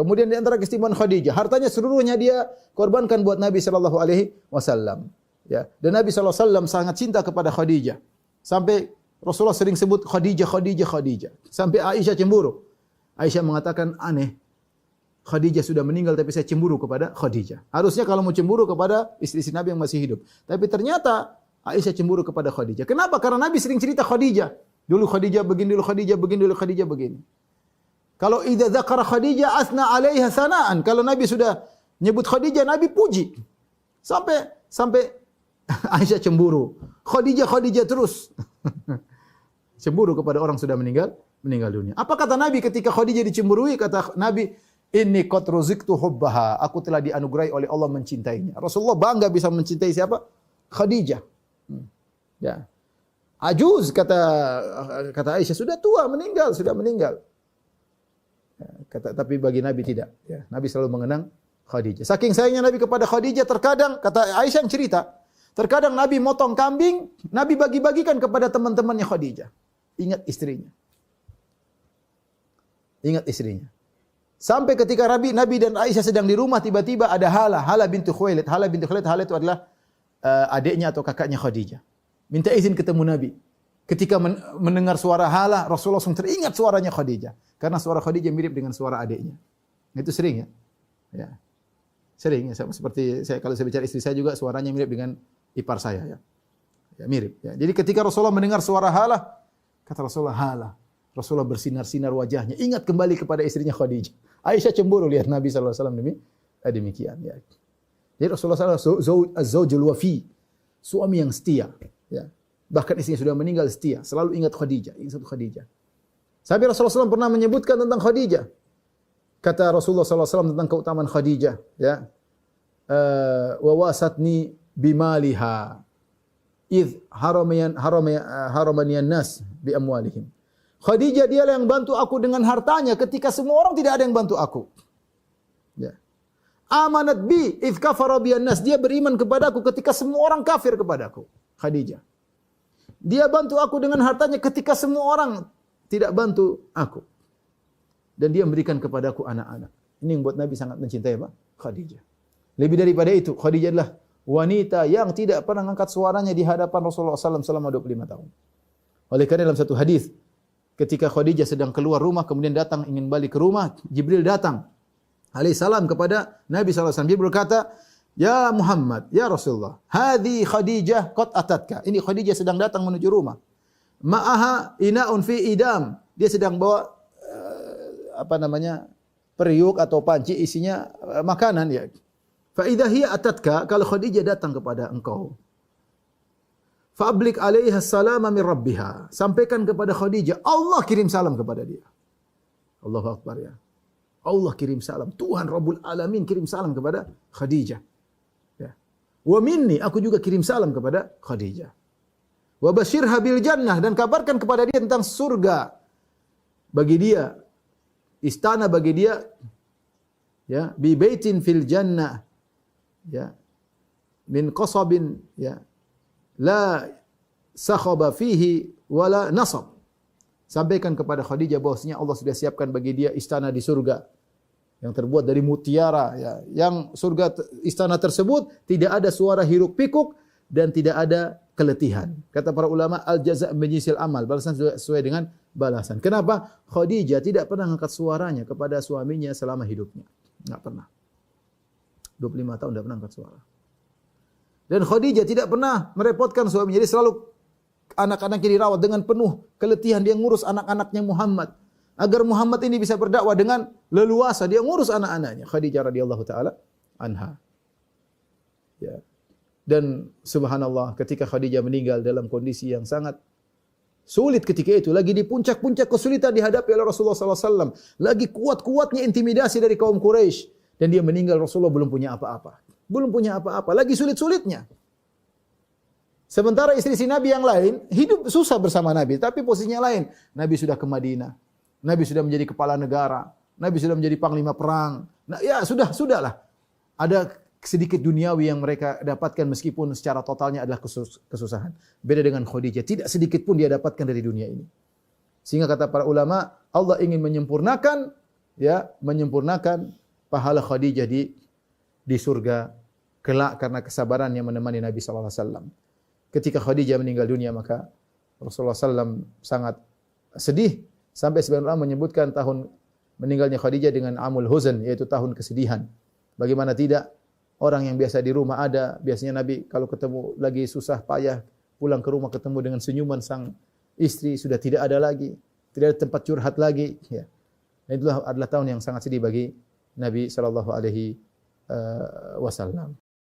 Kemudian di antara keistimewaan Khadijah, hartanya seluruhnya dia korbankan buat Nabi sallallahu alaihi wasallam. Ya, dan Nabi sallallahu alaihi wasallam sangat cinta kepada Khadijah. Sampai Rasulullah sering sebut Khadijah, Khadijah, Khadijah. Sampai Aisyah cemburu. Aisyah mengatakan, aneh. Khadijah sudah meninggal tapi saya cemburu kepada Khadijah. Harusnya kalau mau cemburu kepada istri-istri Nabi yang masih hidup. Tapi ternyata Aisyah cemburu kepada Khadijah. Kenapa? Karena Nabi sering cerita Khadijah. Dulu Khadijah begini, dulu Khadijah begini, dulu Khadijah begini. Kalau idza dzakara Khadijah asna 'alaiha sana'an. Kalau Nabi sudah nyebut Khadijah, Nabi puji. Sampai Aisyah cemburu. Khadijah, Khadijah terus. Cemburu kepada orang sudah meninggal dunia. Apa kata Nabi ketika Khadijah dicemburui? Kata Nabi, "Inni qad ruziktu hubbaha." Aku telah dianugerahi oleh Allah mencintainya. Rasulullah bangga bisa mencintai siapa? Khadijah. Ya. Ajuz kata Aisyah sudah tua, sudah meninggal. Tapi bagi Nabi tidak. Ya, Nabi selalu mengenang Khadijah. Saking sayangnya Nabi kepada Khadijah, terkadang kata Aisyah yang cerita, terkadang Nabi motong kambing, Nabi bagi-bagikan kepada teman-temannya Khadijah. Ingat istrinya. Sampai ketika Nabi dan Aisyah sedang di rumah, tiba-tiba ada Hala bintu Khuwailid. Hala itu adalah adiknya atau kakaknya Khadijah. Minta izin ketemu Nabi. Ketika mendengar suara Hala, Rasulullah langsung teringat suaranya Khadijah. Karena suara Khadijah mirip dengan suara adiknya. Itu sering ya. Ya. Sering ya. Seperti kalau saya bicara istri saya juga suaranya mirip dengan ipar saya ya. Ya mirip ya. Jadi ketika Rasulullah mendengar suara Hala, kata Rasulullah, Hala. Rasulullah bersinar-sinar wajahnya. Ingat kembali kepada istrinya Khadijah. Aisyah cemburu lihat Nabi sallallahu alaihi wasallam demikian ya. Jadi Rasulullah sallallahu az-zawjul wafi, suami yang setia ya. Bahkan istrinya sudah meninggal setia, selalu ingat Khadijah, Sampai Rasulullah SAW pernah menyebutkan tentang Khadijah. Kata Rasulullah SAW tentang keutamaan Khadijah, ya. Wa wasatni bimaliha id haramaniyan nas bi amwalihim. Khadijah dialah yang bantu aku dengan hartanya ketika semua orang tidak ada yang bantu aku. Ya. Amanat bi id kafara biyan nas. Dia beriman kepadaku ketika semua orang kafir kepadaku. Khadijah. Dia bantu aku dengan hartanya ketika semua orang tidak bantu aku. Dan dia memberikan kepadaku anak-anak. Ini yang buat Nabi sangat mencintai apa? Khadijah. Lebih daripada itu, Khadijah adalah wanita yang tidak pernah angkat suaranya di hadapan Rasulullah SAW selama 25 tahun. Oleh karena dalam satu hadis, ketika Khadijah sedang keluar rumah, kemudian datang ingin balik ke rumah, Jibril datang alaihissalam kepada Nabi SAW. Jibril berkata, "Ya Muhammad, ya Rasulullah, hadhi Khadijah qad atatka." Ini Khadijah sedang datang menuju rumah. Ma'aha ina'un fi idam. Dia sedang bawa periuk atau panci isinya makanan ya. Fa idza hiya atatka, kalau Khadijah datang kepada engkau. Fa'ablik 'alaiha salama min rabbiha. Sampaikan kepada Khadijah, Allah kirim salam kepada dia. Allahu Akbar ya. Allah kirim salam. Tuhan Rabbul Alamin kirim salam kepada Khadijah. Wa minni, aku juga kirim salam kepada Khadijah. Wa basyirha bil jannah, dan kabarkan kepada dia tentang surga bagi dia, istana bagi dia, ya, bi baitin fil jannah, ya, min qasabin, ya, la sakhaba fihi wala nasab. Sampaikan kepada Khadijah bahwasanya Allah sudah siapkan bagi dia istana di surga yang terbuat dari mutiara, ya. Yang surga istana tersebut tidak ada suara hiruk pikuk dan tidak ada keletihan. Kata para ulama, al jaza' min amal, balasan sesuai dengan balasan. Kenapa? Khadijah tidak pernah angkat suaranya kepada suaminya selama hidupnya. Enggak pernah. 25 tahun tidak pernah angkat suara. Dan Khadijah tidak pernah merepotkan suaminya. Jadi selalu anak-anaknya dirawat dengan penuh keletihan, dia ngurus anak-anaknya Muhammad. Agar Muhammad ini bisa berdakwah dengan leluasa, dia ngurus anak-anaknya. Khadijah radhiyallahu taala anha. Ya. Dan subhanallah, ketika Khadijah meninggal dalam kondisi yang sangat sulit ketika itu, lagi di puncak-puncak kesulitan dihadapi oleh Rasulullah SAW, lagi kuat-kuatnya intimidasi dari kaum Quraisy, dan dia meninggal, Rasulullah belum punya apa-apa. Lagi sulit-sulitnya. Sementara istri-istri Nabi yang lain hidup susah bersama Nabi, tapi posisinya lain. Nabi sudah ke Madinah. Nabi sudah menjadi kepala negara, Nabi sudah menjadi panglima perang. Nah, ya sudahlah. Ada sedikit duniawi yang mereka dapatkan meskipun secara totalnya adalah kesusahan. Beda dengan Khadijah, tidak sedikit pun dia dapatkan dari dunia ini. Sehingga kata para ulama, Allah ingin menyempurnakan, ya menyempurnakan pahala Khadijah di surga kelak karena kesabaran yang menemani Nabi sallallahu alaihi wasallam. Ketika Khadijah meninggal dunia maka Rasulullah sallam sangat sedih sampai sebagian ulama menyebutkan tahun meninggalnya Khadijah dengan amul huzn, yaitu tahun kesedihan. Bagaimana tidak, orang yang biasa di rumah ada, biasanya Nabi kalau ketemu lagi susah payah pulang ke rumah ketemu dengan senyuman sang istri, sudah tidak ada lagi, tidak ada tempat curhat lagi, ya. Dan itulah adalah tahun yang sangat sedih bagi Nabi sallallahu alaihi wasallam.